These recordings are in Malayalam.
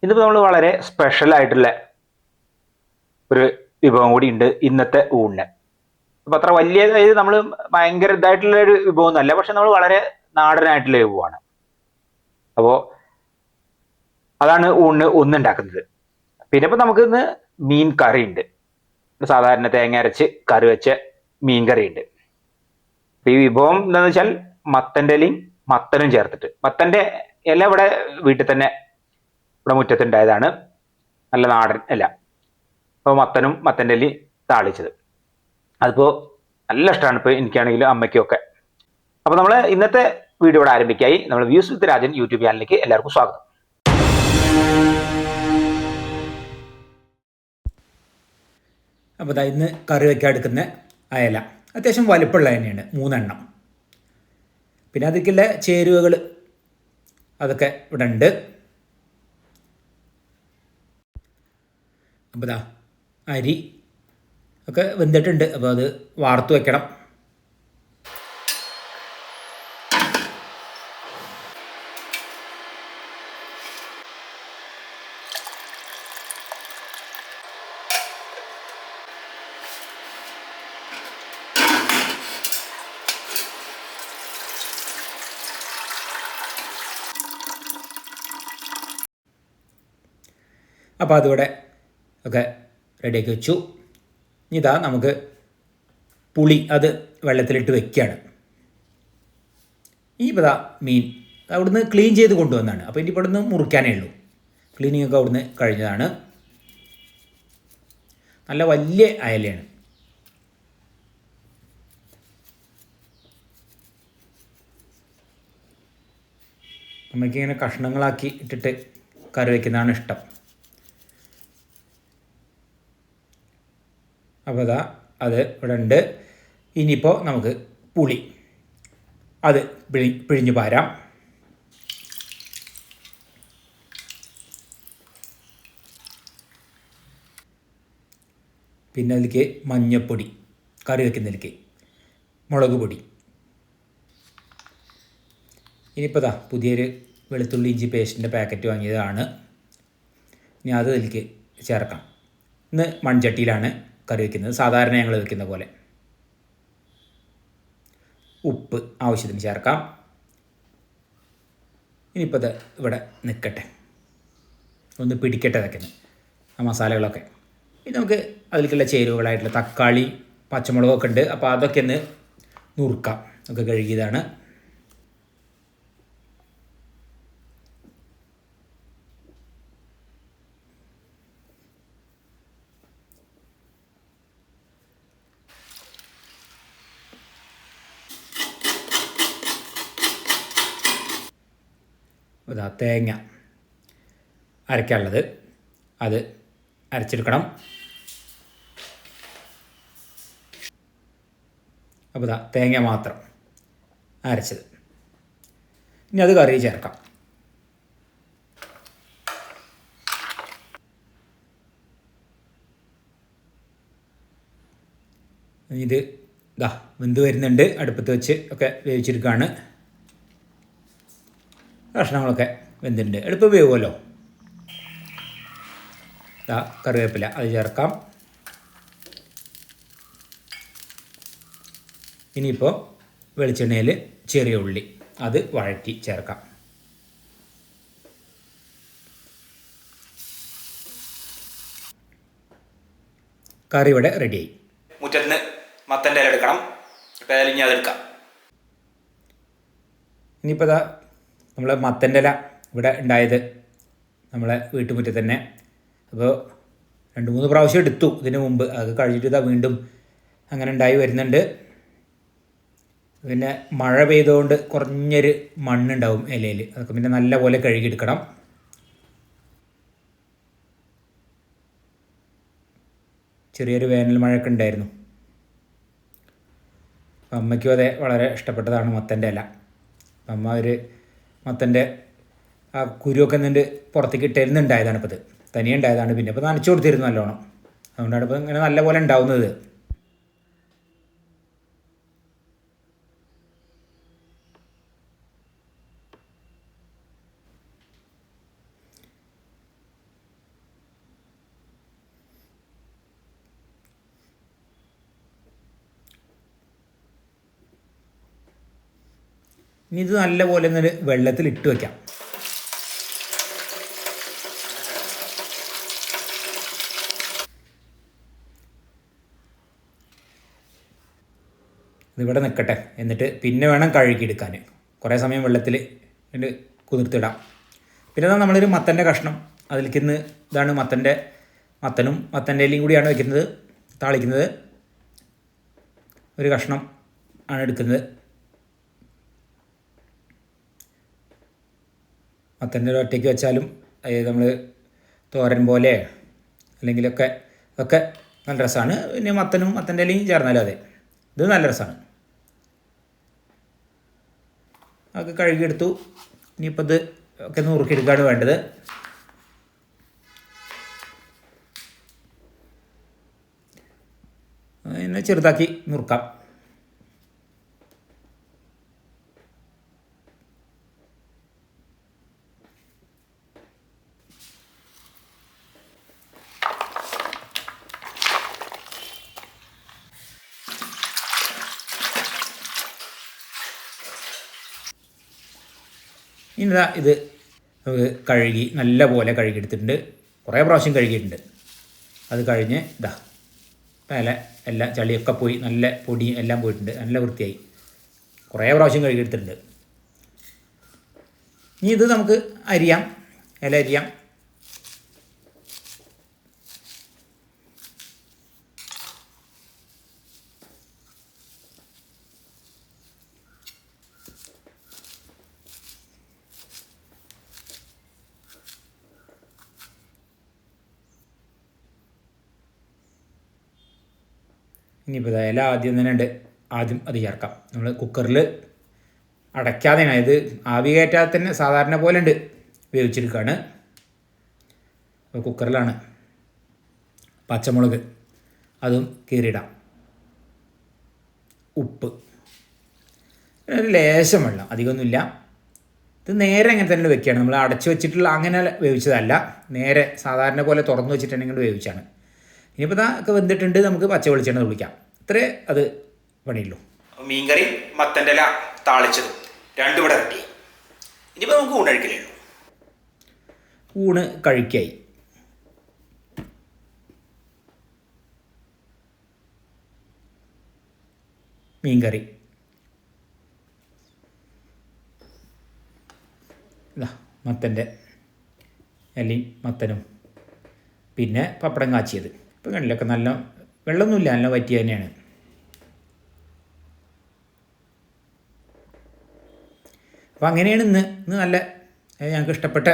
ഇന്നിപ്പോൾ നമ്മൾ വളരെ സ്പെഷ്യൽ ആയിട്ടുള്ള ഒരു വിഭവം കൂടി ഉണ്ട് ഇന്നത്തെ ഊണിന്. അപ്പൊ അത്ര വലിയ, അതായത് നമ്മൾ ഭയങ്കര ഇതായിട്ടുള്ള ഒരു വിഭവം ഒന്നല്ല, പക്ഷെ നമ്മൾ വളരെ നാടനായിട്ടുള്ള വിഭവമാണ്. അപ്പോൾ അതാണ് ഊണിന് ഒന്നുണ്ടാക്കുന്നത്. പിന്നെ ഇപ്പൊ നമുക്ക് ഇന്ന് മീൻ കറി ഉണ്ട്. സാധാരണ തേങ്ങ അരച്ച് കറി വെച്ച മീൻ കറി ഉണ്ട്. ഈ വിഭവം എന്താണെന്ന് വെച്ചാൽ മത്തന്റെ ഇലയും മത്തനും ചേർത്തിട്ട്. മത്തന്റെ ഇല ഇവിടെ വീട്ടിൽ തന്നെ, ഇവിടെ മുറ്റത്തുണ്ടായതാണ്. നല്ല നാടൻ ഇല. അപ്പോൾ മത്തനും മത്തന്റെ ഇലയും താളിച്ചത്, അതിപ്പോ നല്ല ഇഷ്ടമാണ് ഇപ്പൊ എനിക്കാണെങ്കിലും അമ്മയ്ക്കും ഒക്കെ. അപ്പൊ നമ്മൾ ഇന്നത്തെ വീഡിയോ ഇവിടെ ആരംഭിക്കായി. നമ്മൾ വ്യൂസ് വിത്ത് രാജൻ യൂട്യൂബ് ചാനലിലേക്ക് എല്ലാവർക്കും സ്വാഗതം. അപ്പോൾ ഇന്ന് കറി വയ്ക്കാൻ എടുക്കുന്ന അയല അത്യാവശ്യം വലിപ്പമുള്ള തന്നെയാണ്, 3 എണ്ണം. പിന്നെ അതിലേക്കുള്ള ചേരുവകൾ അതൊക്കെ ഇവിടെ ഉണ്ട്. അപ്പോൾ അരി ഒക്കെ വെന്തിട്ടുണ്ട്. അപ്പോൾ അത് വാർത്ത് വയ്ക്കണം. അപ്പോൾ അതിവിടെ ഒക്കെ റെഡിയാക്കി വെച്ചു. ഇതാ നമുക്ക് പുളി അത് വെള്ളത്തിലിട്ട് വെക്കുകയാണ്. ഇനിയിപ്പോൾ മീൻ അവിടുന്ന് ക്ലീൻ ചെയ്ത് കൊണ്ടുവന്നതാണ്. അപ്പോൾ ഇനി ഇവിടുന്ന് മുറിക്കാനേ ഉള്ളൂ. ക്ലീനിങ് ഒക്കെ അവിടുന്ന് കഴിഞ്ഞതാണ്. നല്ല വലിയ അയലയാണ്. നമുക്കിങ്ങനെ കഷ്ണങ്ങളാക്കി ഇട്ടിട്ട് കറി വയ്ക്കുന്നതാണ് ഇഷ്ടം. അപ്പോൾ അത് ഇവിടെ ഉണ്ട്. ഇനിയിപ്പോൾ നമുക്ക് പുളി അത് പിഴിഞ്ഞ് പാരാം. പിന്നെ അതിലേക്ക് മഞ്ഞൾപ്പൊടി, കറി വയ്ക്കുന്നതിലേക്ക് മുളക് പൊടി. ഇനിയിപ്പോൾ പുതിയൊരു വെളുത്തുള്ളി ഇഞ്ചി പേസ്റ്റിൻ്റെ പാക്കറ്റ് വാങ്ങിയതാണ്. ഇനി അത് അതിലേക്ക് ചേർക്കാം. ഇന്ന് മൺചട്ടിയിലാണ് കറി വയ്ക്കുന്നത്, സാധാരണ ഞങ്ങൾ വയ്ക്കുന്ന പോലെ. ഉപ്പ് ആവശ്യത്തിന് ചേർക്കാം. ഇനിയിപ്പോൾ അത് ഇവിടെ നിൽക്കട്ടെ, ഒന്ന് പിടിക്കട്ടെ വയ്ക്കുന്നത് ആ മസാലകളൊക്കെ. ഇനി നമുക്ക് അതിലേക്കുള്ള ചേരുവകളായിട്ടുള്ള തക്കാളി പച്ചമുളകൊക്കെ ഉണ്ട്. അപ്പോൾ അതൊക്കെ ഒന്ന് നുറുക്കാം. ഒക്കെ കഴുകിയതാണ്. തേങ്ങ അരയ്ക്കാനുള്ളത് അത് അരച്ചെടുക്കണം. അപ്പോൾ തേങ്ങ മാത്രം അരച്ചത്. ഇനി അത് കറി ചേർക്കാം. ഇത് വെന്ത് വരുന്നുണ്ട്. അടുപ്പത്ത് വെച്ച് ഒക്കെ വേവിച്ചെടുക്കുകയാണ്. കഷ്ണങ്ങളൊക്കെ വെന്തിട്ടുണ്ട്. എളുപ്പം വേവുമല്ലോ. കറിവേപ്പില അത് ചേർക്കാം. ഇനിയിപ്പോൾ വെളിച്ചെണ്ണയിൽ ചെറിയ ഉള്ളി അത് വഴറ്റി ചേർക്കാം. കറി ഇവിടെ റെഡിയായി. മുറ്റത്ത് മത്തൻ്റെ ഇല എടുക്കണം. ഇപ്പോൾ ഇനി അതെടുക്കാം. ഇനിയിപ്പോൾ നമ്മളെ മത്തൻ്റെ ഇല ഇവിടെ ഉണ്ടായത് നമ്മളെ വീട്ടുമുറ്റത്ത് തന്നെ. അപ്പോൾ 2-3 പ്രാവശ്യം എടുത്തു ഇതിന് മുമ്പ്. അത് കഴിഞ്ഞിട്ട് വീണ്ടും അങ്ങനെ ഉണ്ടായി വരുന്നുണ്ട്. പിന്നെ മഴ പെയ്തുകൊണ്ട് കുറഞ്ഞൊരു മണ്ണുണ്ടാവും ഇലയിൽ. അതൊക്കെ പിന്നെ നല്ല പോലെ കഴുകിയെടുക്കണം. ചെറിയൊരു വേനൽ മഴയൊക്കെ ഉണ്ടായിരുന്നു. അമ്മയ്ക്കും അതെ വളരെ ഇഷ്ടപ്പെട്ടതാണ് മത്തൻ്റെ ഇല. അമ്മ ഒരു മത്തൻ്റെ ആ കുരുവൊക്കെ എന്നിട്ട് പുറത്തേക്ക് ഇട്ടിരുന്നുണ്ടായതാണ്. ഇപ്പോൾ ഇത് തനിയെ ഉണ്ടായതാണ്. പിന്നെ ഇപ്പോൾ നനച്ചു കൊടുത്തിരുന്നു നല്ലോണം. അതുകൊണ്ടാണ് ഇപ്പോൾ ഇങ്ങനെ നല്ല പോലെ ഉണ്ടാവുന്നത്. ഇനി ഇത് നല്ലപോലെ ഒന്ന് വെള്ളത്തിൽ ഇട്ട് വയ്ക്കാം. ഇതിവിടെ നിൽക്കട്ടെ. എന്നിട്ട് പിന്നെ വേണം കഴുകിയെടുക്കാൻ. കുറേ സമയം വെള്ളത്തിൽ കുതിർത്തിടാം. പിന്നെ നമ്മളൊരു മത്തൻ്റെ കഷ്ണം അതിലേക്ക് ഇതാണ് മത്തനും മത്തൻ്റെ ഇലയും കൂടിയാണ് വയ്ക്കുന്നത്, താളിക്കുന്നത്. ഒരു കഷ്ണം ആണ് എടുക്കുന്നത്. മത്തൻ്റെ ഒറ്റയ്ക്ക് വെച്ചാലും നമ്മൾ തോരൻ പോലെ അല്ലെങ്കിലൊക്കെ ഒക്കെ നല്ല രസമാണ്. പിന്നെ മത്തനും മത്തൻ്റെ ഇലയും ചേർന്നാലും അതെ, ഇത് നല്ല രസമാണ്. അതൊക്കെ കഴുകിയെടുത്തു. ഇനിയിപ്പോൾ ഇത് ഒക്കെ നുറുക്കിയെടുക്കുകയാണ് വേണ്ടത്. പിന്നെ ചെറുതാക്കി നുറുക്കാം. ഇനി ഇത് കഴുകി നല്ല പോലെ കഴുകിയെടുത്തിട്ടുണ്ട്. കുറേ പ്രാവശ്യം കഴുകിയിട്ടുണ്ട്. അത് കഴിഞ്ഞ് മേലെ എല്ലാം ചളിയൊക്കെ പോയി, നല്ല പൊടിയും എല്ലാം പോയിട്ടുണ്ട്, നല്ല വൃത്തിയായി. കുറേ പ്രാവശ്യം കഴുകിയെടുത്തിട്ടുണ്ട്. ഇനി ഇത് നമുക്ക് അരിയാം, ഇല അരിയാം. ഇനിയിപ്പോൾ ഇല ആദ്യം അത് ചേർക്കാം. നമ്മൾ കുക്കറിൽ അടയ്ക്കാതെയാണ്, ഇത് ആവി കയറ്റാതെ തന്നെ സാധാരണ പോലെ വേവിച്ചെടുക്കുകയാണ്. അപ്പോൾ കുക്കറിലാണ്. പച്ചമുളക് അതും കീറിയിടാം. ഉപ്പ്, പിന്നെ ഒരു ലേശം വെള്ളം, അധികമൊന്നുമില്ല. ഇത് നേരെ അങ്ങനെ തന്നെ വെക്കുകയാണ്. നമ്മൾ അടച്ചു വെച്ചിട്ടുള്ള അങ്ങനെ വേവിച്ചതല്ല, നേരെ സാധാരണ പോലെ തുറന്നു വെച്ചിട്ടുണ്ടെങ്കിൽ വേവിച്ചാണ്. ഇനിയിപ്പോൾ ഒക്കെ വെന്തിട്ടുണ്ട്. നമുക്ക് പച്ച വെളിച്ചെണ്ണ ഒഴിക്കാം. ഇത്രേ അത് പണിയുള്ളൂ. മീൻകറി മത്തൻ്റെ ഇല താളിച്ചതും രണ്ടും ഇവിടെ റെഡി. ഇനിയിപ്പോൾ നമുക്ക് ഊണ് കഴിക്കലേ ഉള്ളൂ. ഊണ് കഴിക്കായി. മീൻകറി, മത്തൻ്റെ ഇലയും മത്തനും, പിന്നെ പപ്പടം കാച്ചിയത്. ഇപ്പം കണ്ടിലൊക്കെ നല്ല വെള്ളമൊന്നുമില്ല, നല്ല വറ്റിയ തന്നെയാണ്. അപ്പോൾ അങ്ങനെയാണ് ഇന്ന് നല്ല ഞങ്ങൾക്ക് ഇഷ്ടപ്പെട്ട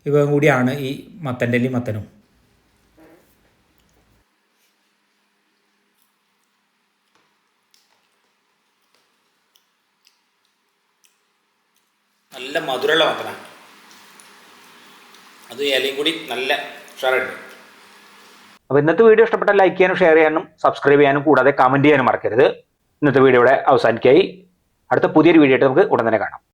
വിഭവം കൂടിയാണ് ഈ മത്തൻ്റെ ഇലയും മത്തനും. നല്ല മധുരമുള്ള മത്തനാണ്. അത് ഇലയും കൂടി നല്ല ഉഷാറുണ്ട്. അപ്പോൾ ഇന്നത്തെ വീഡിയോ ഇഷ്ടപ്പെട്ടാൽ ലൈക്ക് ചെയ്യാനും ഷെയർ ചെയ്യാനും സബ്സ്ക്രൈബ് ചെയ്യാനും കൂടാതെ കമൻറ്റ് ചെയ്യാനും മറക്കരുത്. ഇന്നത്തെ വീഡിയോ ഇവിടെ അവസാനിക്കായി. അടുത്ത പുതിയൊരു വീഡിയോ ആയിട്ട് നമുക്ക് ഉടൻ തന്നെ കാണാം.